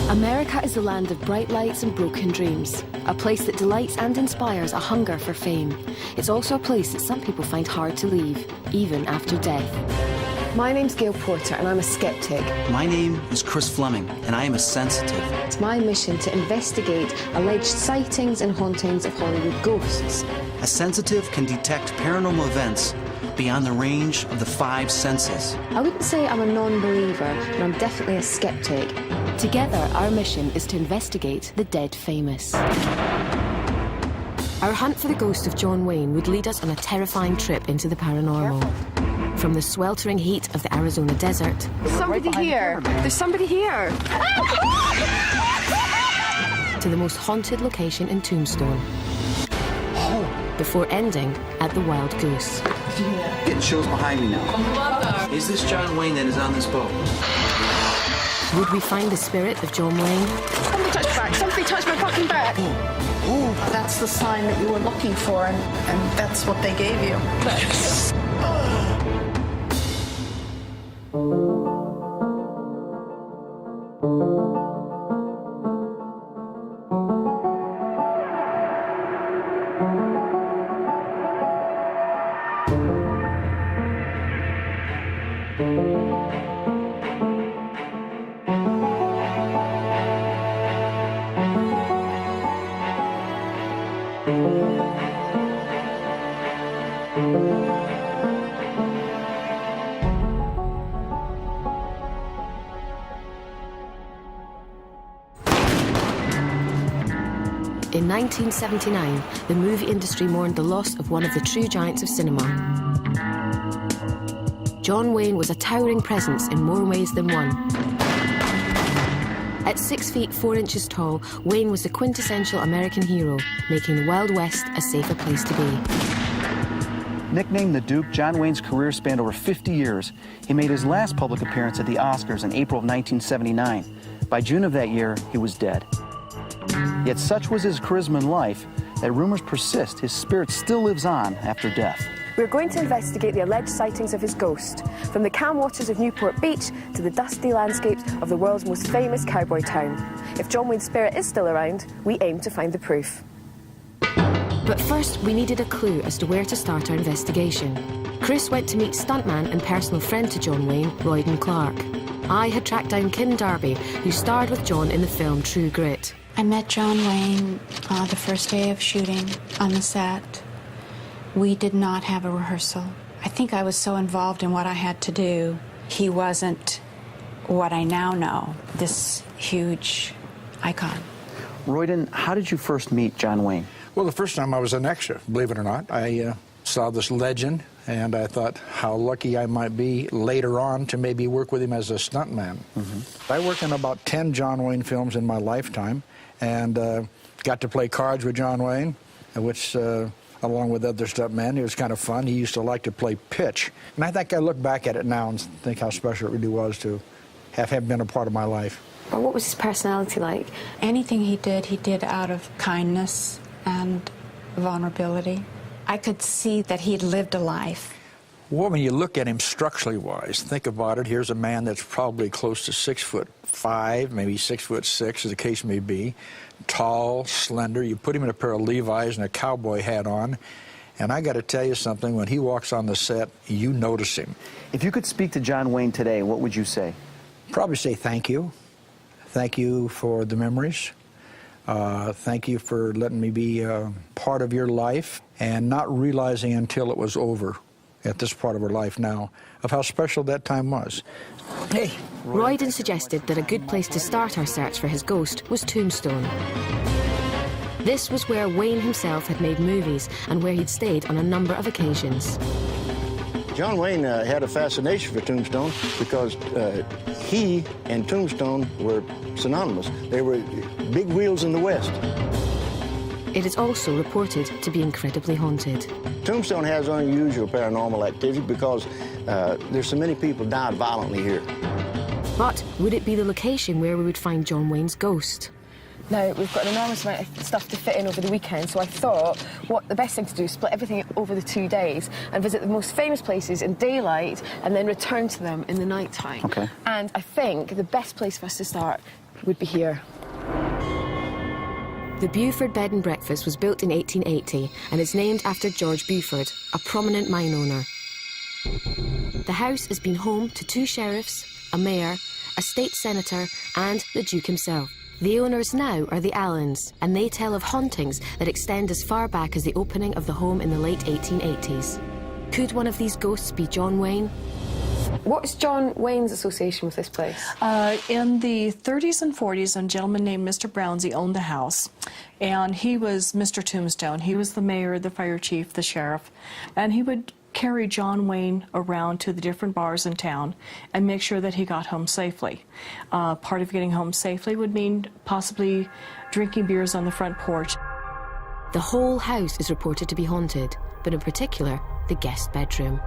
America is the land of bright lights and broken dreams, a place that delights and inspires a hunger for fame. It's also a place that some people find hard to leave, even after death. My name's Gail Porter and I'm a skeptic. My name is Chris Fleming and I am a sensitive. It's my mission to investigate alleged sightings and hauntings of Hollywood ghosts. A sensitive can detect paranormal events beyond the range of the 5 senses. I wouldn't say I'm a non-believer, but I'm definitely a skeptic. Together, our mission is to investigate the dead famous. Our hunt for the ghost of John Wayne would lead us on a terrifying trip into the paranormal. From the sweltering heat of the Arizona desert... There's somebody here! There's somebody here! ...to the most haunted location in Tombstone. Before ending at the Wild Goose. Getting chills behind me now. Is this John Wayne that is on this boat? Would we find the spirit of John Wayne? Somebody touched my back! Somebody touched my fucking back! That's the sign that you were looking for, and that's what they gave you. In 1979, the movie industry mourned the loss of one of the true giants of cinema. John Wayne was a towering presence in more ways than one. At 6 feet 4 inches tall, Wayne was the quintessential American hero, making the Wild West a safer place to be. Nicknamed the Duke, John Wayne's career spanned over 50 years. He made his last public appearance at the Oscars in April of 1979. By June of that year, he was dead. Yet such was his charisma in life that rumors persist his spirit still lives on after death. We're going to investigate the alleged sightings of his ghost, from the calm waters of Newport Beach to the dusty landscapes of the world's most famous cowboy town. If John Wayne's spirit is still around, we aim to find the proof. But first, we needed a clue as to where to start our investigation. Chris went to meet stuntman and personal friend to John Wayne, Royden Clark. I had tracked down Kim Darby, who starred with John in the film True Grit. I met John Wayne the first day of shooting on the set. We did not have a rehearsal. I think I was so involved in what I had to do. He wasn't what I now know, this huge icon. Royden, how did you first meet John Wayne? Well, the first time I was an extra, believe it or not. I saw this legend, and I thought how lucky I might be later on to maybe work with him as a stuntman. I worked in about 10 John Wayne films in my lifetime, and got to play cards with John Wayne, which, along with other stuntmen, it was kind of fun. He used to like to play pitch. And I think I look back at it now and think how special it really was to have him been a part of my life. Well, what was his personality like? Anything he did out of kindness and vulnerability. I could see that he'd lived a life. Well, when you look at him structurally wise, think about it. Here's a man that's probably close to 6'5", maybe 6'6", as the case may be. Tall, slender. You put him in a pair of Levi's and a cowboy hat on, and I got to tell you something, when he walks on the set, you notice him. If you could speak to John Wayne today, what would you say? Probably say thank you. Thank you for the memories. Thank you for letting me be part of your life and not realizing until it was over at this part of our life now of how special that time was. Hey, Royden suggested that a good place to start our search for his ghost was Tombstone. This was where Wayne himself had made movies and where he'd stayed on a number of occasions. John Wayne had a fascination for Tombstone because he and Tombstone were synonymous. They were big wheels in the West. It is also reported to be incredibly haunted. Tombstone has unusual paranormal activity because there's so many people died violently here. But would it be the location where we would find John Wayne's ghost? Now, we've got an enormous amount of stuff to fit in over the weekend, so I thought what the best thing to do is split everything over the 2 days and visit the most famous places in daylight and then return to them in the night time. Okay. And I think the best place for us to start would be here. The Beaufort Bed and Breakfast was built in 1880 and is named after George Beaufort, a prominent mine owner. The house has been home to 2 sheriffs, a mayor, a state senator and the Duke himself. The owners now are the Allens, and they tell of hauntings that extend as far back as the opening of the home in the late 1880s. Could one of these ghosts be John Wayne? What's John Wayne's association with this place? In the 30s and 40s, a gentleman named Mr. Brownsey owned the house, and he was Mr. Tombstone. He was the mayor, the fire chief, the sheriff, and he would carry John Wayne around to the different bars in town and make sure that he got home safely. Part of getting home safely would mean possibly drinking beers on the front porch. The whole house is reported to be haunted, but in particular, the guest bedroom.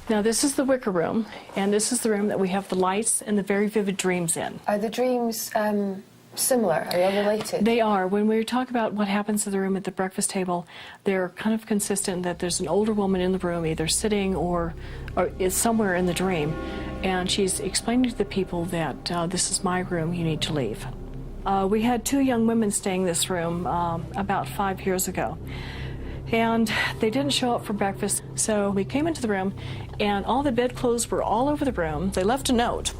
Now this is the wicker room, and this is the room that we have the lights and the very vivid dreams in. Are the dreams similar? Are they related? They are. When we talk about what happens in the room at the breakfast table, they're kind of consistent that there's an older woman in the room, either sitting or is somewhere in the dream, and she's explaining to the people that this is my room, you need to leave. We had 2 young women staying in this room about 5 years ago. And they didn't show up for breakfast, so we came into the room, and all the bedclothes were all over the room. They left a note.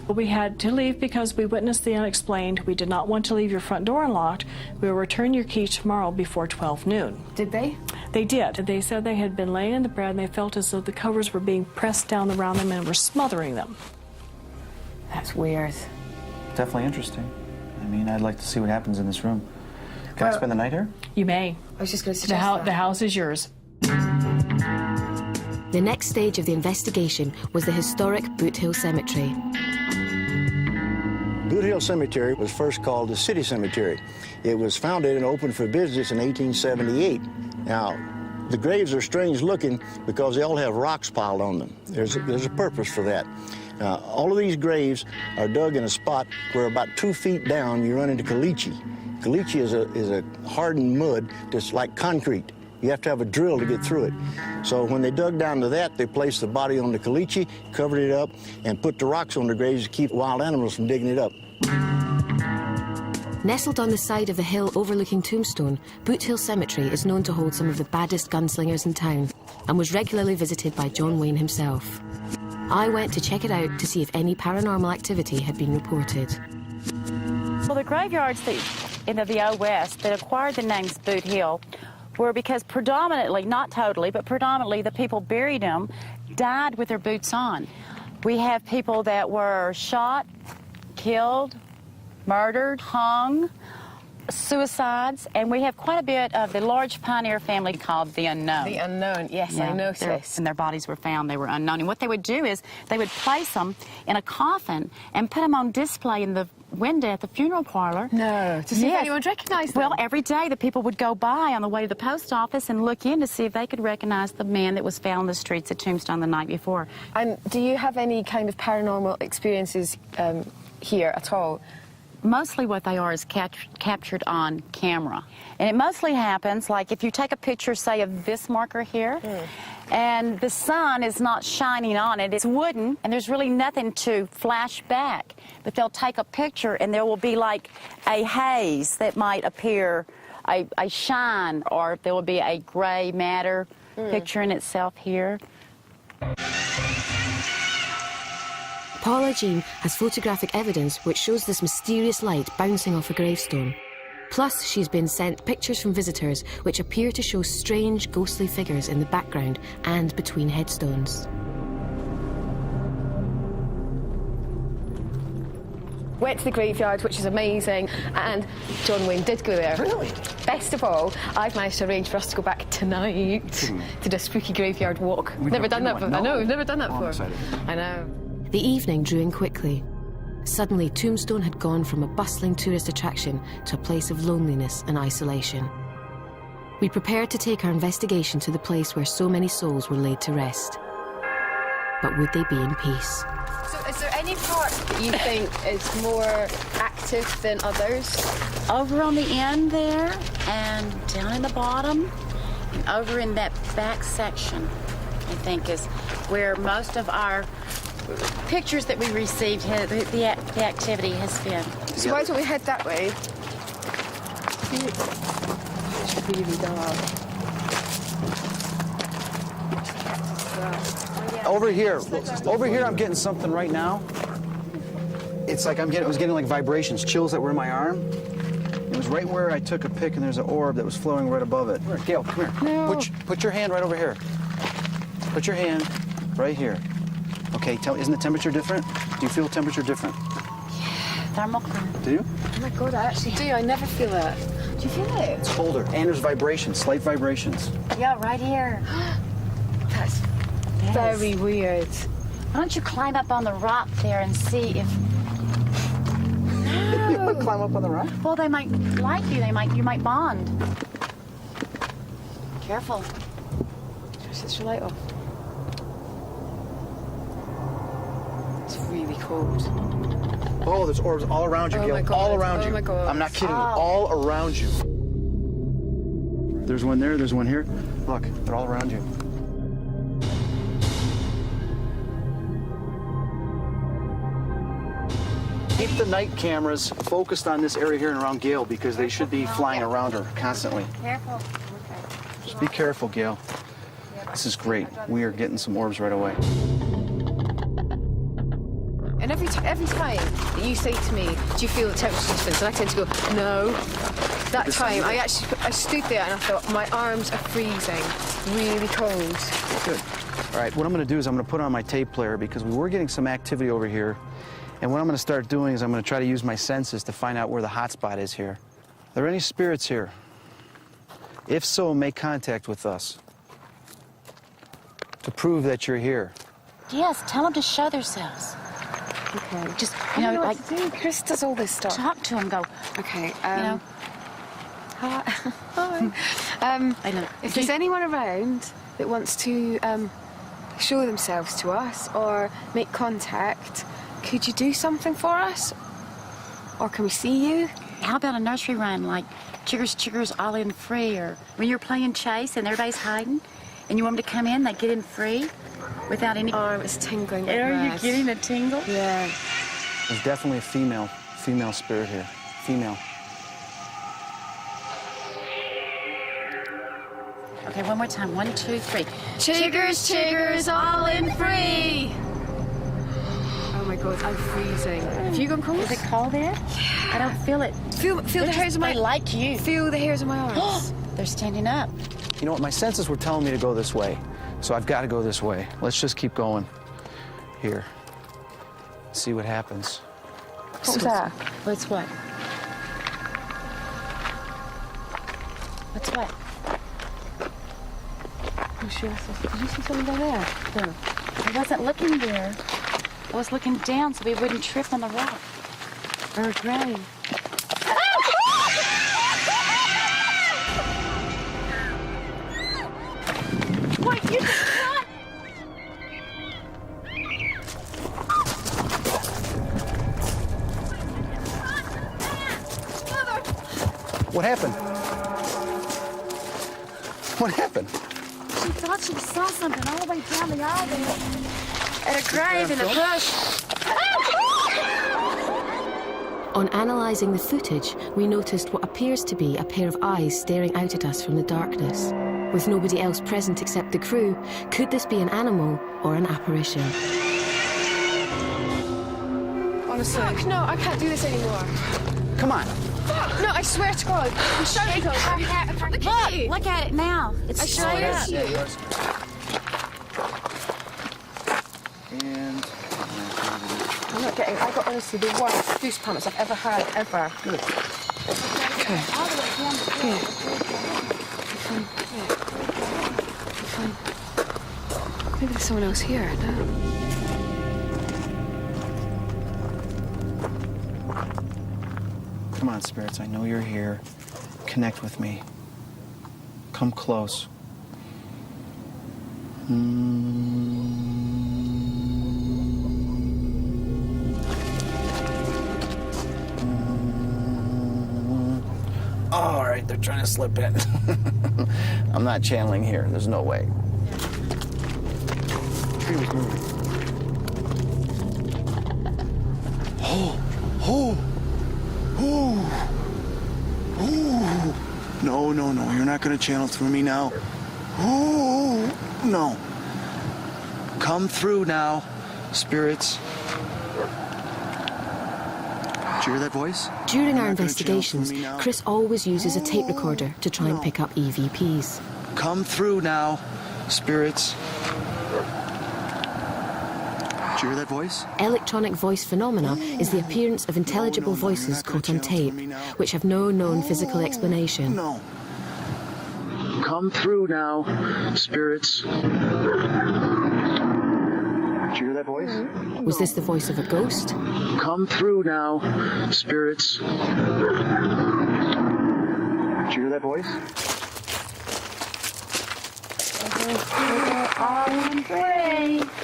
We had to leave because we witnessed the unexplained. We did not want to leave your front door unlocked. We will return your key tomorrow before 12 noon. Did they? They did. They said they had been laying in the bed, and they felt as though the covers were being pressed down around them and were smothering them. That's weird. Definitely interesting. I mean, I'd like to see what happens in this room. Can I spend the night here? You may. I was just going to suggest that. The house is yours. The next stage of the investigation was the historic Boot Hill Cemetery. Boot Hill Cemetery was first called the City Cemetery. It was founded and opened for business in 1878. Now, the graves are strange looking because they all have rocks piled on them. There's a purpose for that. All of these graves are dug in a spot where about 2 feet down you run into caliche. Caliche is a hardened mud that's like concrete. You have to have a drill to get through it. So when they dug down to that, they placed the body on the caliche, covered it up, and put the rocks on the graves to keep wild animals from digging it up. Nestled on the side of the hill overlooking Tombstone, Boot Hill Cemetery is known to hold some of the baddest gunslingers in town and was regularly visited by John Wayne himself. I went to check it out to see if any paranormal activity had been reported. Well, the graveyards in the Old West that acquired the names Boot Hill were because predominantly, not totally, but predominantly the people buried them died with their boots on. We have people that were shot, killed, murdered, hung, suicides, and we have quite a bit of the large pioneer family called the Unknown. The Unknown, yes, Yeah, I noticed. and their bodies were found, they were unknown. And what they would do is they would place them in a coffin and put them on display in the window at the funeral parlor. No, to see if Yes. anyone would recognise them. Well, every day the people would go by on the way to the post office and look in to see if they could recognize the man that was found in the streets at Tombstone the night before. And do you have any kind of paranormal experiences here at all? Mostly what they are is captured on camera. And it mostly happens, like if you take a picture, say, of this marker here, and the sun is not shining on it, it's wooden, and there's really nothing to flash back. But they'll take a picture, and there will be like a haze that might appear, a shine, or there will be a gray matter picture in itself here. Paula Jean has photographic evidence which shows this mysterious light bouncing off a gravestone. Plus, she's been sent pictures from visitors which appear to show strange, ghostly figures in the background and between headstones. Went to the graveyard, which is amazing, and John Wayne did go there. Really? Best of all, I've managed to arrange for us to go back tonight to do a spooky graveyard walk. We've Never done that never before. done I know, one. we've never done that Oh, I'm before. excited. I know. The evening drew in quickly. Suddenly, Tombstone had gone from a bustling tourist attraction to a place of loneliness and isolation. We prepared to take our investigation to the place where so many souls were laid to rest. But would they be in peace? So is there any part that you think is more active than others? Over on the end there, and down in the bottom, and over in that back section, I think is where most of our pictures that we received, the activity has been. So why don't we head that way? It's really dark. Over here, I'm getting something right now. It's like I was getting like vibrations, chills that were in my arm. It was right where I took a pic, and there's an orb that was flowing right above it. Gail, come here. No. Put your hand right over here. Put your hand right here. Okay, isn't the temperature different? Do you feel temperature different? Thermal current. Do you? Oh my God, I actually do. I never feel that. Do you feel it? It's colder, and there's vibrations, slight vibrations. Yeah, right here. That's very weird. Why don't you climb up on the rock there and see if... You want to climb up on the rock? Well, they might like you. You might bond. Careful. Switch your light off. It's really cold. Oh, there's orbs all around you, Oh Gail. my God. All around you. Oh my God. I'm not kidding you. All around you. There's one there. There's one here. Look, they're all around you. Keep the night cameras focused on this area here and around Gail because they should be flying around her constantly. Careful. Okay. Just be careful, Gail. This is great. We are getting some orbs right away. And every time that you say to me, do you feel the temperature difference? And I tend to go, no. That time, I stood there and I thought, my arms are freezing, really cold. Good. All right, what I'm going to do is I'm going to put on my tape player because we were getting some activity over here. And what I'm going to start doing is I'm going to try to use my senses to find out where the hot spot is here. Are there any spirits here? If so, make contact with us to prove that you're here. Yes, tell them to show themselves. Okay. Just, I don't know what to do. Chris does all this stuff. Talk to them, go. Okay. Hi. If there's anyone around that wants to show themselves to us or make contact, could you do something for us? Or can we see you? How about a nursery rhyme like Chiggers, Chiggers, all in free, or when you're playing chase and everybody's hiding and you want them to come in, they get in free without any... Arm is tingling like Are you this. getting a tingle? Yeah. There's definitely a female spirit here. Female. Okay, one more time. 1, 2, 3. Chiggers, chiggers, all in free! Oh my God, I'm freezing. Have you gone cold? Is it cold there? Yeah. I don't feel it. Feel the hairs of my... They like you. Feel the hairs of my arms. They're standing up. You know what? My senses were telling me to go this way, so I've got to go this way. Let's just keep going. Here. See what happens. What was that? What's what? What's what? Oh, sure. Did you see something down there? No. I wasn't looking there. I was looking down so we wouldn't trip on the rock. Or gray. What? You just run! What happened? What happened? She thought she saw something all the way down the aisle there. At a grave in a bush. On analysing the footage, we noticed what appears to be a pair of eyes staring out at us from the darkness. With nobody else present except the crew, could this be an animal or an apparition? Honestly. Fuck, no, I can't do this anymore. Come on. Fuck, no, I swear to God. I'm shouting over. Look at you. Look at it now. It's I straight swear up. to you. And I'm not getting... I got, honestly, the worst goosebumps I've ever had, ever. good. Okay. All the way down the Here. Maybe there's someone else here. No. Come on, spirits. I know you're here. Connect with me. Come close. All right, they're trying to slip in. I'm not channeling here. There's no way. The tree was moving. Oh. Oh. Oh. No, no, no. You're not going to channel through me now. Oh. No. Come through now, spirits. Did you hear that voice? During our investigations, Chris always uses a tape recorder to try and pick up EVPs. Come through now, spirits. Did you hear that voice? Electronic voice phenomena is the appearance of intelligible voices caught on tape, which have no known physical explanation. No. Come through now, spirits. Did you hear that voice? Was this the voice of a ghost? Come through now, spirits. Did you hear that voice?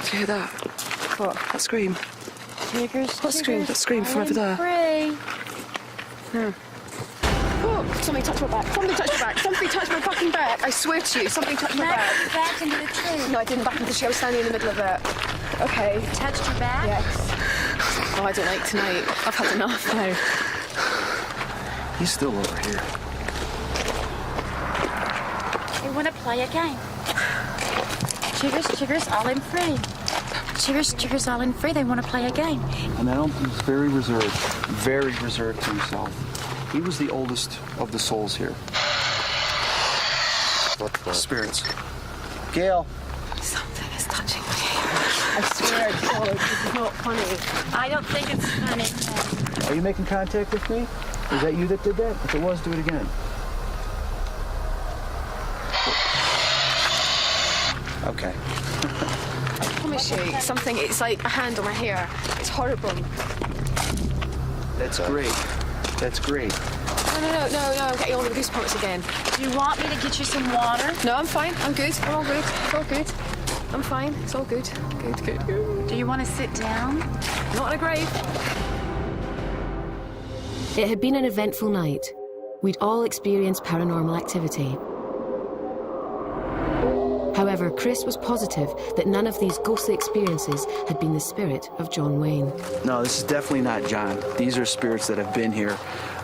Did you hear that? What? That scream. What scream? That scream from over there. Oh, somebody touched my back. Somebody touched my back. Somebody touched my fucking back. I swear to you, somebody touched my back. Back into the tree. No, I didn't back into the tree. I was standing in the middle of it. Okay. You touched your back? Yes. Oh, I don't like tonight. I've had enough now. He's still over here. You want to play a game? Chiggers, all in free. Chiggers, all in free. They want to play a game. And Adam was very reserved to himself. He was the oldest of the souls here. Spirits. Gail. Something is touching my hair. I swear to God, this is not funny. I don't think it's funny. Are you making contact with me? Was that you that did that? If it was, do it again. Okay. I promise you, something, it's like a hand on my hair. It's horrible. That's great. That's great. No, I'm getting all the goosebumps again. Do you want me to get you some water? No, I'm fine. I'm good. I'm all good. It's all good. I'm fine. It's all good. Good. Do you want to sit down? Not in a grave. It had been an eventful night. We'd all experienced paranormal activity. However, Chris was positive that none of these ghostly experiences had been the spirit of John Wayne. No, this is definitely not John. These are spirits that have been here.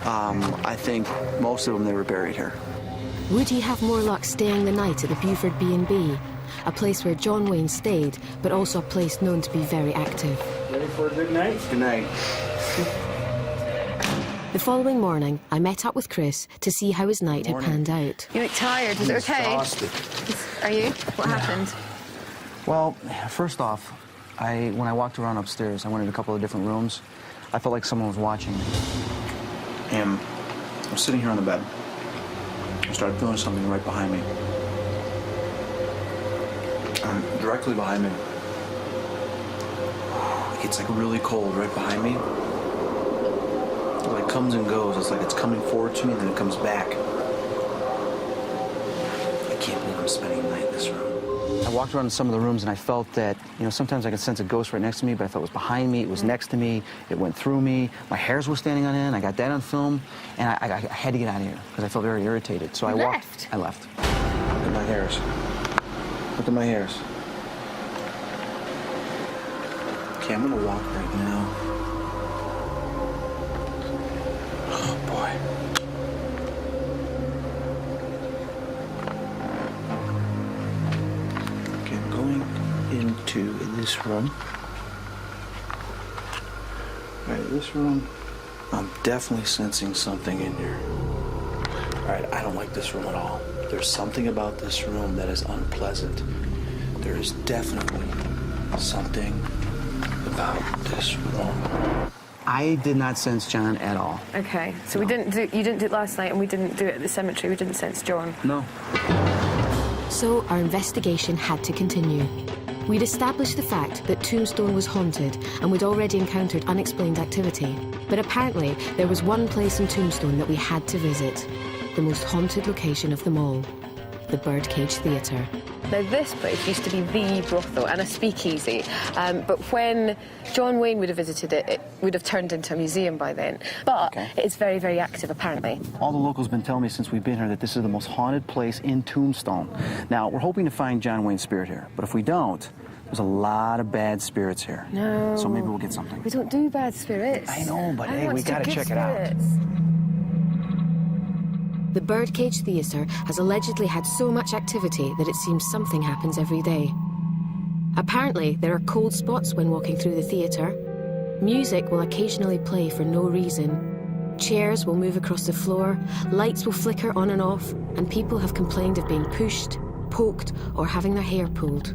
I think most of them, they were buried here. Would he have more luck staying the night at the Buford B&B, a place where John Wayne stayed, but also a place known to be very active? Ready for a good night? Good night. The following morning, I met up with Chris to see how his night had panned out. You look tired. Is it okay? Exhausted. Are you? What happened? Well, first off, when I walked around upstairs, I went in a couple of different rooms. I felt like someone was watching me. And I'm sitting here on the bed. I started feeling something right behind me. Directly behind me. It's like really cold right behind me. It like comes and goes. It's like it's coming forward to me, and then it comes back. I can't believe I'm spending the night in this room. I walked around in some of the rooms and I felt that, sometimes I could sense a ghost right next to me, but I felt it was behind me, it was next to me, it went through me. My hairs were standing on end, I got that on film, and I had to get out of here because I felt very irritated. So I left. Look at my hairs. Look at my hairs. Okay, I'm gonna walk right now. Oh, boy. Okay, I'm going into this room. All right, this room, I'm definitely sensing something in here. All right, I don't like this room at all. There's something about this room that is unpleasant. There is definitely something about this room. I did not sense John at all. Okay, so you didn't do it last night, and we didn't do it at the cemetery. We didn't sense John. No. So our investigation had to continue. We'd established the fact that Tombstone was haunted, and we'd already encountered unexplained activity. But apparently, there was one place in Tombstone that we had to visit. The most haunted location of them all. The Birdcage Theatre. Now, this place used to be the brothel and a speakeasy, but when John Wayne would have visited it, it would have turned into a museum by then. But it's very, very active, apparently. All the locals have been telling me since we've been here that this is the most haunted place in Tombstone. Now, we're hoping to find John Wayne's spirit here, but if we don't, There's a lot of bad spirits here. No. So maybe we'll get something. We don't do bad spirits. I know, but hey, want we to do gotta good check it out. spirits. The Birdcage Theatre has allegedly had so much activity that it seems something happens every day. Apparently, there are cold spots when walking through the theatre. Music will occasionally play for no reason. Chairs will move across the floor, lights will flicker on and off, and people have complained of being pushed, poked, or having their hair pulled.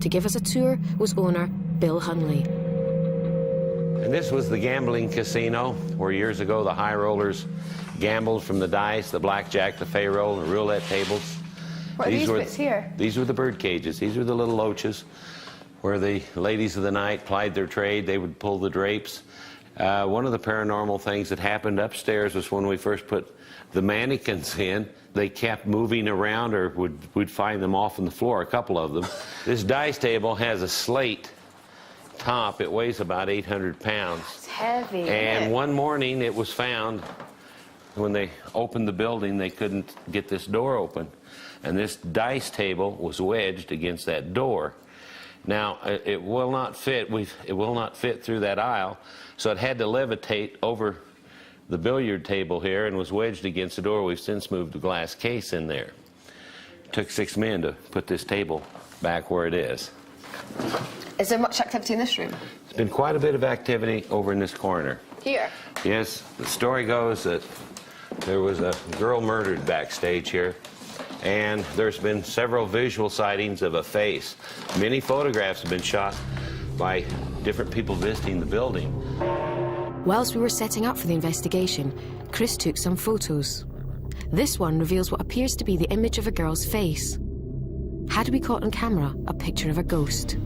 To give us a tour was owner Bill Hunley. And this was the gambling casino where years ago the high rollers gambled from the dice, the blackjack, the faro, and the roulette tables. What are these bits here? These were the bird cages. These were the little loaches where the ladies of the night plied their trade. They would pull the drapes. One of the paranormal things that happened upstairs was when we first put the mannequins in, they kept moving around, or we'd find them off on the floor, a couple of them. This dice table has a slate top. It weighs about 800 pounds. It's heavy. And one morning it was found when they opened the building, they couldn't get this door open. And this dice table was wedged against that door. Now, it will not fit. It will not fit through that aisle, so it had to levitate over the billiard table here and was wedged against the door. We've since moved a glass case in there. It took 6 men to put this table back where it is. Is there much activity in this room? There's been quite a bit of activity over in this corner. Here? Yes, the story goes that there was a girl murdered backstage here, and there's been several visual sightings of a face. Many photographs have been shot by different people visiting the building. Whilst we were setting up for the investigation, Chris took some photos. This one reveals what appears to be the image of a girl's face. Had we caught on camera a picture of a ghost?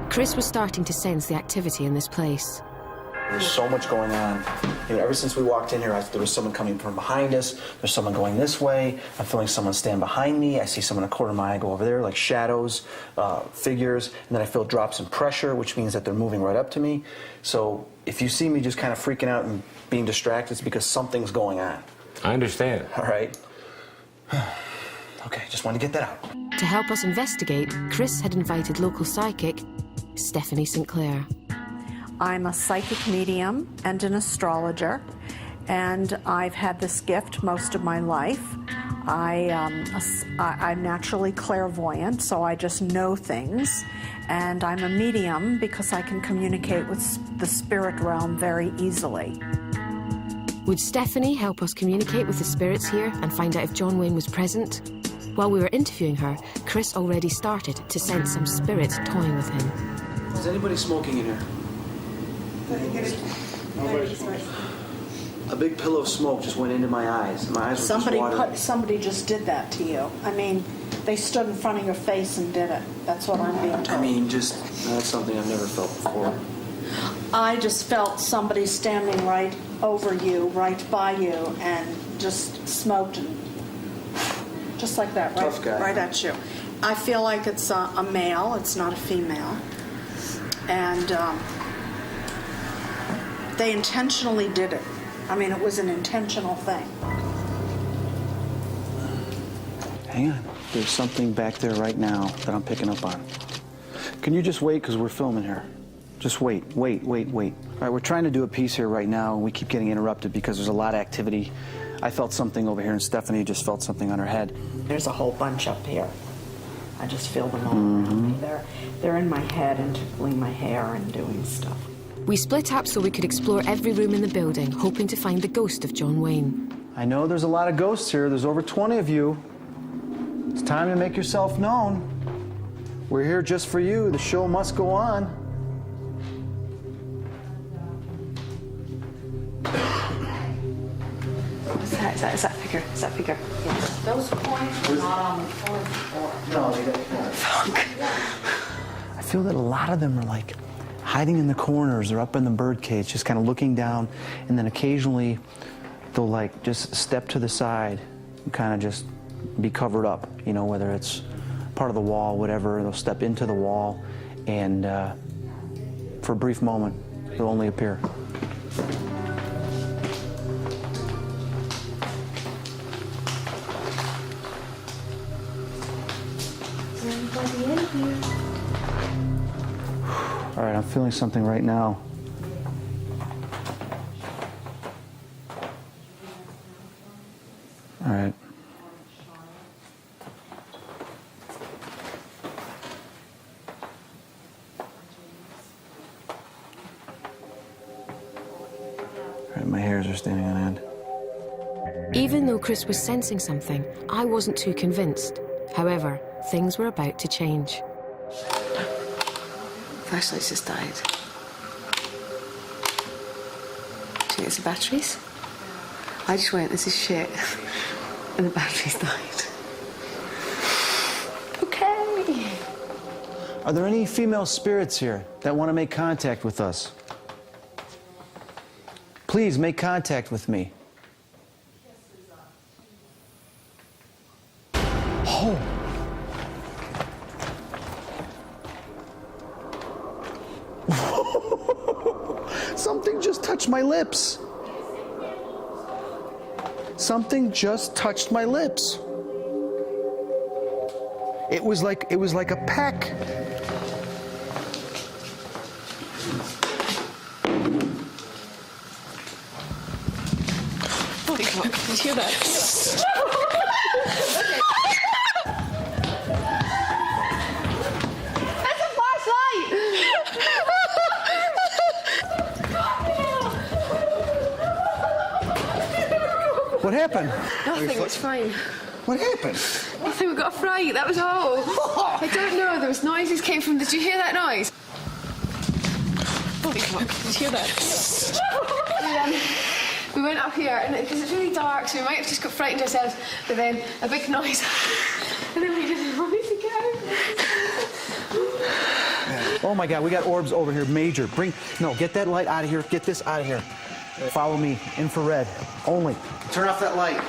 Chris was starting to sense the activity in this place. There's so much going on. You know, ever since we walked in here, there was someone coming from behind us. There's someone going this way. I'm feeling someone stand behind me. I see someone in a corner of my eye go over there, like shadows, figures. And then I feel drops in pressure, which means that they're moving right up to me. So if you see me just kind of freaking out and being distracted, it's because something's going on. I understand. All right. Okay, just wanted to get that out. To help us investigate, Chris had invited local psychic Stephanie Sinclair. I'm a psychic medium and an astrologer, and I've had this gift most of my life. I'm naturally clairvoyant, so I just know things, and I'm a medium because I can communicate with the spirit realm very easily. Would Stephanie help us communicate with the spirits here and find out if John Wayne was present? While we were interviewing her, Chris already started to sense some spirits toying with him. Is anybody smoking in here? A big pillow of smoke just went into my eyes. My eyes were just watering. Somebody just did that to you. I mean, they stood in front of your face and did it. That's what I'm being told. I mean, that's something I've never felt before. I just felt somebody standing right over you, right by you, and just smoked, and just like that, Tough guy. right at you. I feel like it's a male. It's not a female, and they intentionally did it. I mean, it was an intentional thing. Hang on. There's something back there right now that I'm picking up on. Can you just wait, because we're filming here? Just wait. All right, we're trying to do a piece here right now, and we keep getting interrupted because there's a lot of activity. I felt something over here, and Stephanie just felt something on her head. There's a whole bunch up here. I just feel them all around me. They're in my head and tickling my hair and doing stuff. We split up so we could explore every room in the building, hoping to find the ghost of John Wayne. I know there's a lot of ghosts here. There's over 20 of you. It's time to make yourself known. We're here just for you. The show must go on. Is that figure? Is that figure? Yes. Those points are not on the floor. No, they don't. I feel that a lot of them are like hiding in the corners or up in the birdcage, just kind of looking down, and then occasionally they'll like just step to the side and kind of just be covered up, you know, whether it's part of the wall, whatever. They'll step into the wall, and for a brief moment, they'll only appear. All right, I'm feeling something right now. All right. All right, my hairs are standing on end. Even though Chris was sensing something, I wasn't too convinced. However, things were about to change. Flashlight's just died. Do you think it's the batteries? I just went, this is shit. And the batteries died. Okay. Are there any female spirits here that want to make contact with us? Please make contact with me. Oh. Something just touched my lips. Something just touched my lips. It was like a peck. Holy fuck, did you hear that? That's a flashlight! What happened? Nothing, it's fine. What happened? Nothing, we got a fright, that was all. I don't know, there was noises came from, did you hear that noise? Holy fuck, did you hear that? We went up here, and because it's really dark, so we might have just got frightened ourselves, but then a big noise, and then we didn't want to go. Oh my God, we got orbs over here, major. Get that light out of here, get this out of here. Follow me, infrared, only. Turn off that light.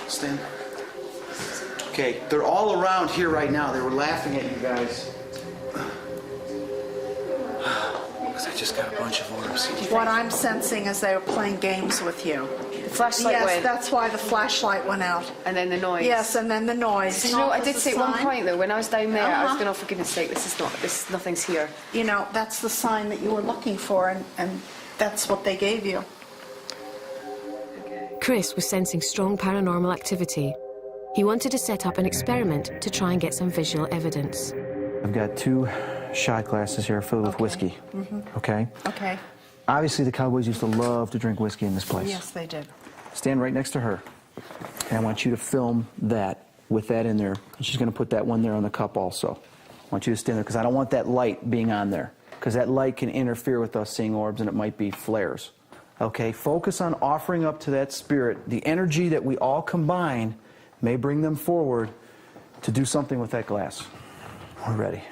Stand. Okay, they're all around here right now. They were laughing at you guys. Because I just got a bunch of orbs. What I'm sensing is they were playing games with you. The flashlight Yes, went. that's why the flashlight went out. And then the noise. Yes, and then the noise. So, you know, I did say at one Sign. point though, when I was down there, I was Uh-huh. going, oh, for goodness sake, nothing's here. You know, that's the sign that you were looking for, and that's what they gave you. Chris was sensing strong paranormal activity. He wanted to set up an experiment to try and get some visual evidence. I've got 2 shot glasses here filled with whiskey. Okay? Okay. Obviously, the Cowboys used to love to drink whiskey in this place. Yes, they did. Stand right next to her. And I want you to film that with that in there. And she's going to put that one there on the cup also. I want you to stand there because I don't want that light being on there. Because that light can interfere with us seeing orbs and it might be flares. Okay, focus on offering up to that spirit the energy that we all combine may bring them forward to do something with that glass. We're ready.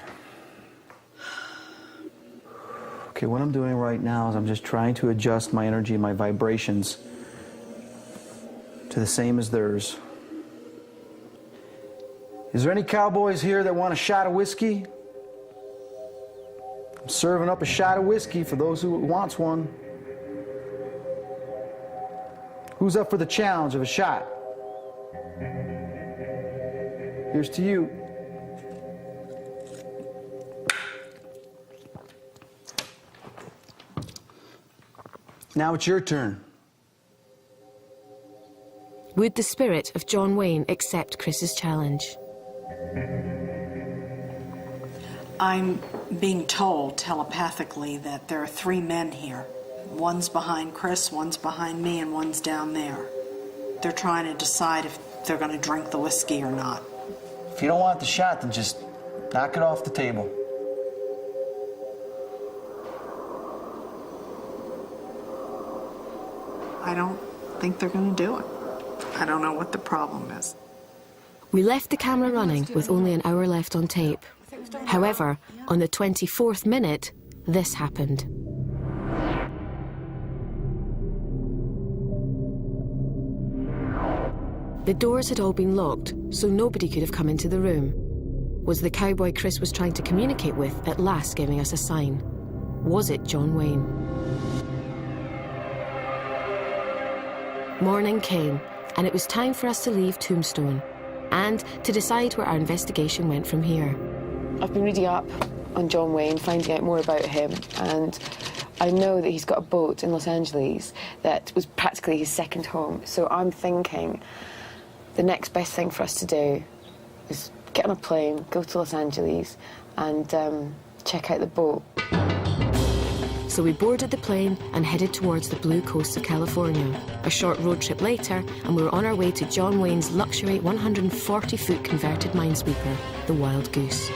Okay, what I'm doing right now is I'm just trying to adjust my energy, my vibrations to the same as theirs. Is there any cowboys here that want a shot of whiskey? I'm serving up a shot of whiskey for those who wants one. Who's up for the challenge of a shot? Here's to you. Now it's your turn. Would the spirit of John Wayne accept Chris's challenge? I'm being told telepathically that there are 3 men here. One's behind Chris, one's behind me, and one's down there. They're trying to decide if they're going to drink the whiskey or not. If you don't want the shot, then just knock it off the table. I don't think they're going to do it. I don't know what the problem is. We left the camera running with only an hour left on tape. However, on the 24th minute, this happened. The doors had all been locked, so nobody could have come into the room. Was the cowboy Chris was trying to communicate with at last giving us a sign? Was it John Wayne? Morning came, and it was time for us to leave Tombstone and to decide where our investigation went from here. I've been reading up on John Wayne, finding out more about him, and I know that he's got a boat in Los Angeles that was practically his second home. So I'm thinking the next best thing for us to do is get on a plane, go to Los Angeles, and check out the boat. So we boarded the plane and headed towards the blue coast of California. A short road trip later, and we were on our way to John Wayne's luxury 140-foot converted minesweeper, the Wild Goose.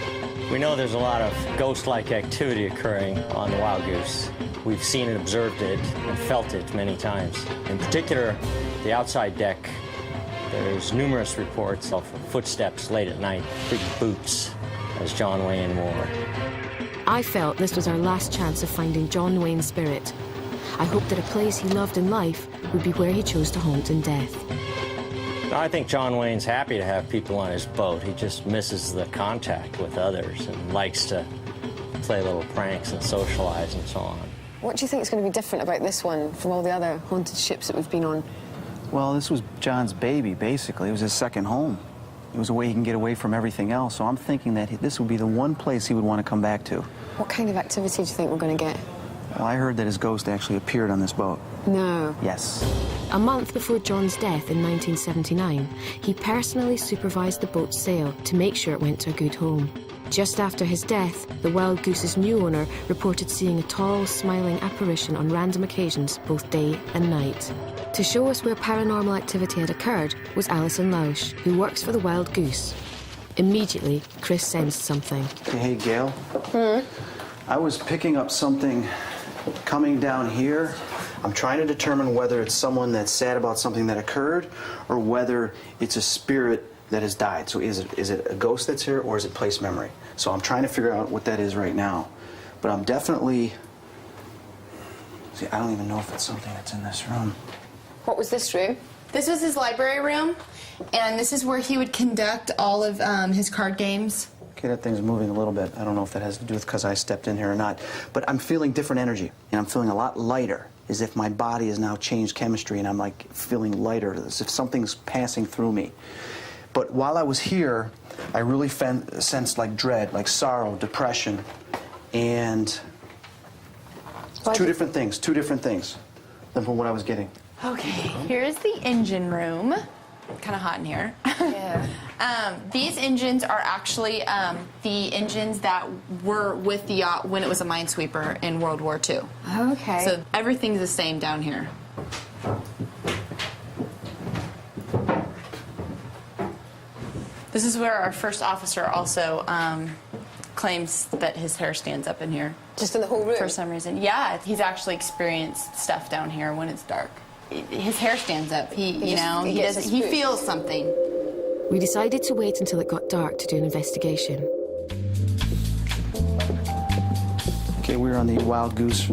We know there's a lot of ghost-like activity occurring on the Wild Goose. We've seen and observed it and felt it many times. In particular, the outside deck, there's numerous reports of footsteps late at night, big boots, as John Wayne wore. I felt this was our last chance of finding John Wayne's spirit. I hoped that a place he loved in life would be where he chose to haunt in death. I think John Wayne's happy to have people on his boat. He just misses the contact with others and likes to play little pranks and socialize and so on. What do you think is going to be different about this one from all the other haunted ships that we've been on? Well, this was John's baby, basically. It was his second home. It was a way he can get away from everything else. So I'm thinking that this would be the one place he would want to come back to. What kind of activity do you think we're going to get? Well, I heard that his ghost actually appeared on this boat. No. Yes. A month before John's death in 1979, he personally supervised the boat's sail to make sure it went to a good home. Just after his death, the Wild Goose's new owner reported seeing a tall, smiling apparition on random occasions, both day and night. To show us where paranormal activity had occurred was Alison Lausch, who works for the Wild Goose. Immediately, Chris sensed something. Hey, Gail. I was picking up something coming down here. I'm trying to determine whether it's someone that's sad about something that occurred or whether it's a spirit that has died. So is it a ghost that's here or is it place memory? So I'm trying to figure out what that is right now. But I'm definitely... See, I don't even know if it's something that's in this room. What was this room? This was his library room, and this is where he would conduct all of his card games. Okay, that thing's moving a little bit. I don't know if that has to do with because I stepped in here or not. But I'm feeling different energy, and I'm feeling a lot lighter, as if my body has now changed chemistry, and I'm like feeling lighter, as if something's passing through me. But while I was here, I really sensed like dread, like sorrow, depression, and two different things than from what I was getting. Okay, here's the engine room. Kind of hot in here. Yeah. These engines are actually the engines that were with the yacht when it was a minesweeper in World War II. Okay. So everything's the same down here. This is where our first officer also claims that his hair stands up in here. Just in the whole room? For some reason. Yeah, he's actually experienced stuff down here when it's dark. His hair stands up. He feels something. We decided to wait until it got dark to do an investigation. Okay, we're on the Wild Goose.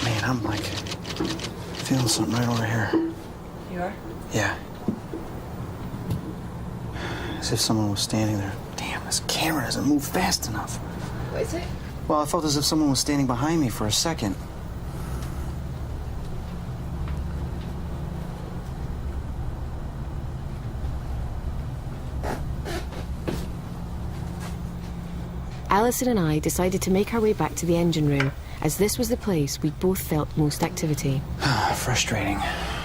Man, I'm like feeling something right over here. You are? Yeah. As if someone was standing there. Damn, this camera doesn't move fast enough. What is it? Well, I felt as if someone was standing behind me for a second. Alison and I decided to make our way back to the engine room, as this was the place we both felt most activity. Frustrating.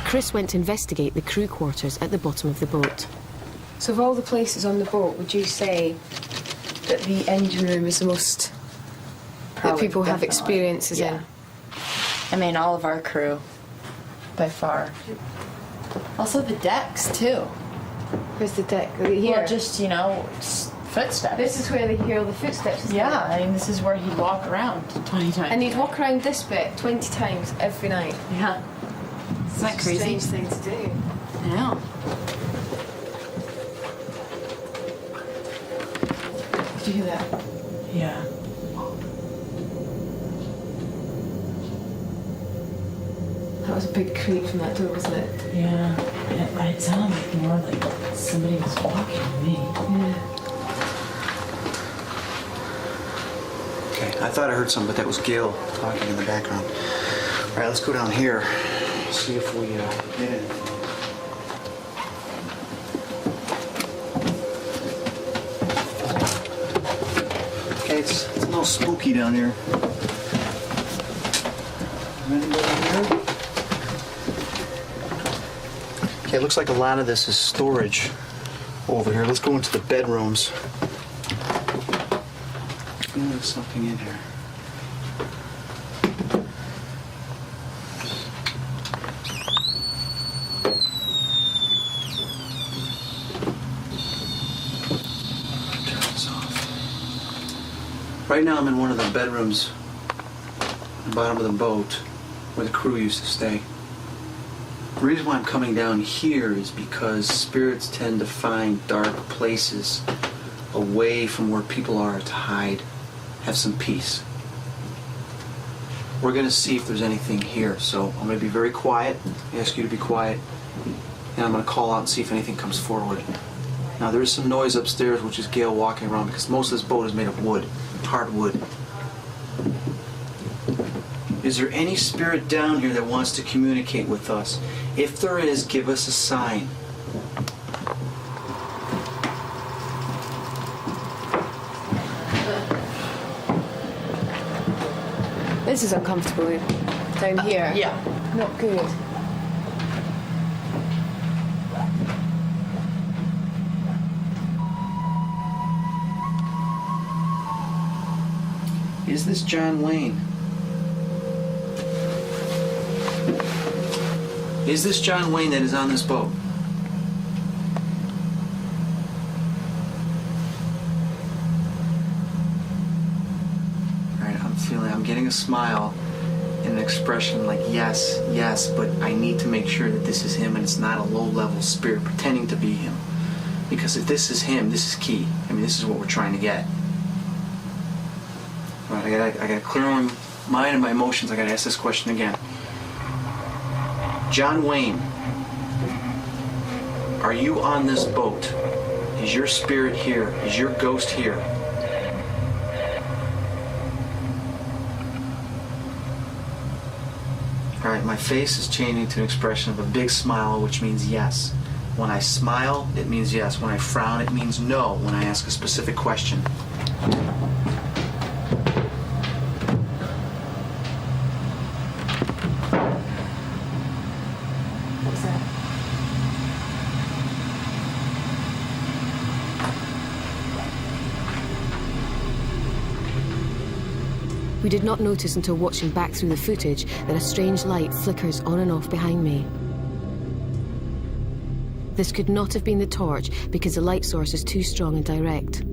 Chris went to investigate the crew quarters at the bottom of the boat. So of all the places on the boat, would you say that the engine room is the most that people have experiences in? I mean, all of our crew, by far. Also the decks, too. Where's the deck? Here? Well, just, footsteps. This is where they hear all the footsteps, isn't Yeah, it? I mean, this is where he'd walk around 20 times. And he'd walk around this bit 20 times every night. Yeah. Isn't that crazy? Strange thing to do. I know. Did you hear that? Yeah. That was a big creak from that door, wasn't it? Yeah. It sounded more like somebody was walking to me. Yeah. Okay, I thought I heard something, but that was Gail talking in the background. All right, let's go down here, see if we get anything. It's a little spooky down here. Anybody here? Okay, it looks like a lot of this is storage over here. Let's go into the bedrooms. I feel there's something in here. Turn this off. Right now I'm in one of the bedrooms at the bottom of the boat where the crew used to stay. The reason why I'm coming down here is because spirits tend to find dark places away from where people are to hide, have some peace. We're going to see if there's anything here, so I'm going to be very quiet, ask you to be quiet, and I'm going to call out and see if anything comes forward. Now there is some noise upstairs, which is Gail walking around, because most of this boat is made of wood, hardwood. Is there any spirit down here that wants to communicate with us? If there is, give us a sign. This is uncomfortable down here. Yeah. Not good. Is this John Wayne? Is this John Wayne that is on this boat? Alright, I'm getting a smile and an expression like yes, yes, but I need to make sure that this is him and it's not a low-level spirit pretending to be him. Because if this is him, this is key. I mean, this is what we're trying to get. Alright, I gotta clear my mind and my emotions. I gotta ask this question again. John Wayne, are you on this boat? Is your spirit here? Is your ghost here? Alright, my face is changing to an expression of a big smile, which means yes. When I smile, it means yes. When I frown, it means no when I ask a specific question. We did not notice until watching back through the footage that a strange light flickers on and off behind me. This could not have been the torch because the light source is too strong and direct.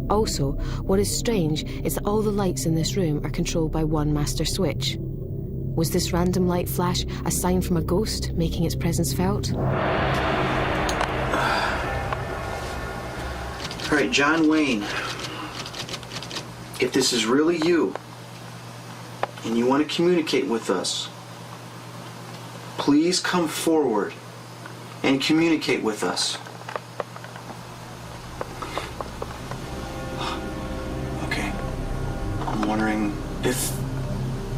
Also, what is strange is that all the lights in this room are controlled by one master switch. Was this random light flash a sign from a ghost making its presence felt? All right, John Wayne. If this is really you, and you want to communicate with us, please come forward and communicate with us. Okay. I'm wondering if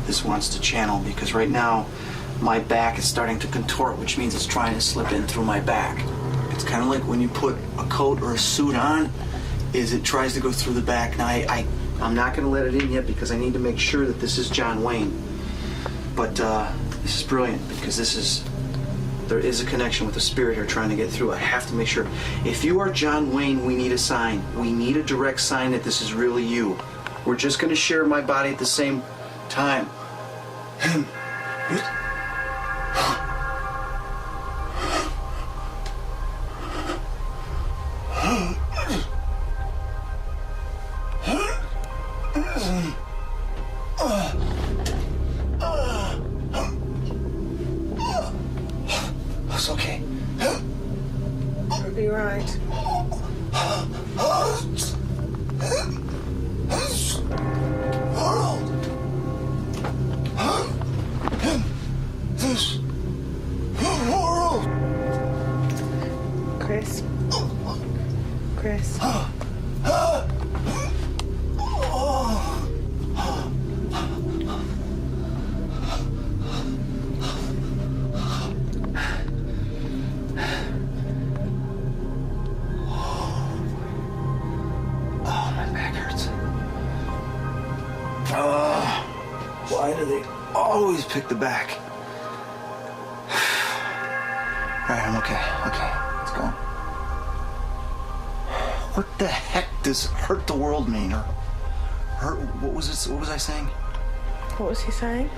this wants to channel, because right now my back is starting to contort, which means it's trying to slip in through my back. It's kind of like when you put a coat or a suit on, is it tries to go through the back. Now I'm not going to let it in yet because I need to make sure that this is John Wayne. But this is brilliant because there is a connection with the spirit here trying to get through. I have to make sure. If you are John Wayne, we need a sign. We need a direct sign that this is really you. We're just going to share my body at the same time. It's okay. It'll be right. Chris. Chris. Oh, my do they always pick the back? All right, I'm okay. Okay, let's go. What the heck does hurt the world mean? Or hurt? What was it? What was I saying? What was he saying,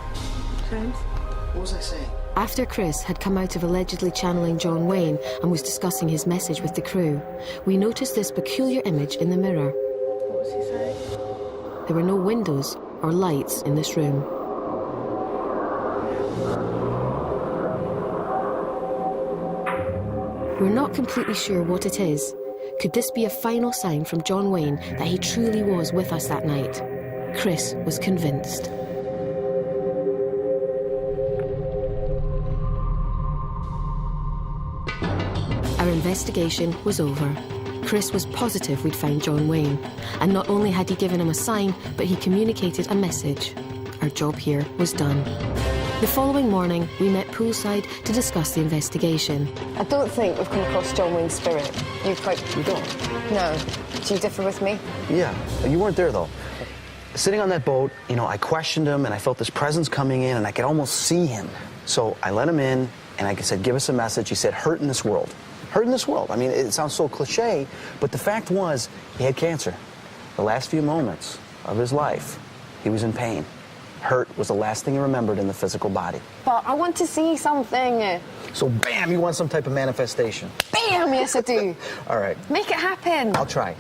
James? What was I saying? After Chris had come out of allegedly channeling John Wayne and was discussing his message with the crew, we noticed this peculiar image in the mirror. What was he saying? There were no windows or lights in this room. We're not completely sure what it is. Could this be a final sign from John Wayne that he truly was with us that night? Chris was convinced. Our investigation was over. Chris was positive we'd found John Wayne, and not only had he given him a sign, but he communicated a message. Our job here was done. The following morning, we met poolside to discuss the investigation. I don't think we've come across John Wayne's spirit. You don't? No. Do you differ with me? Yeah, you weren't there though. Sitting on that boat, you know, I questioned him and I felt this presence coming in and I could almost see him. So I let him in and I said, give us a message. He said, hurt in this world. Hurt in this world. I mean, it sounds so cliche, but the fact was he had cancer. The last few moments of his life, he was in pain. Hurt was the last thing he remembered in the physical body. But I want to see something. So bam, you want some type of manifestation. Bam, yes I do. All right. Make it happen. I'll try.